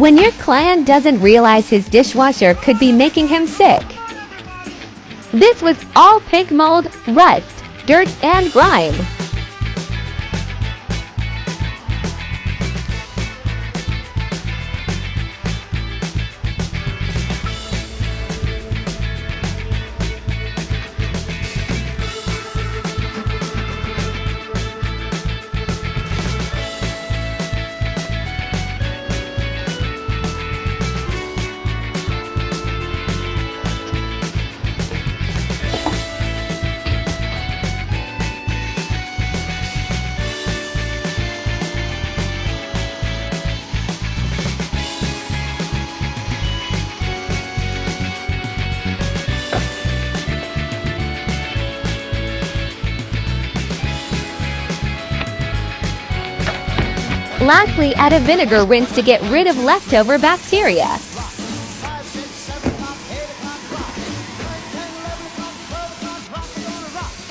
When your client doesn't realize his dishwasher could be making him sick. This was all pink mold, rust, dirt, and grime. Lastly, add a vinegar rinse to get rid of leftover bacteria.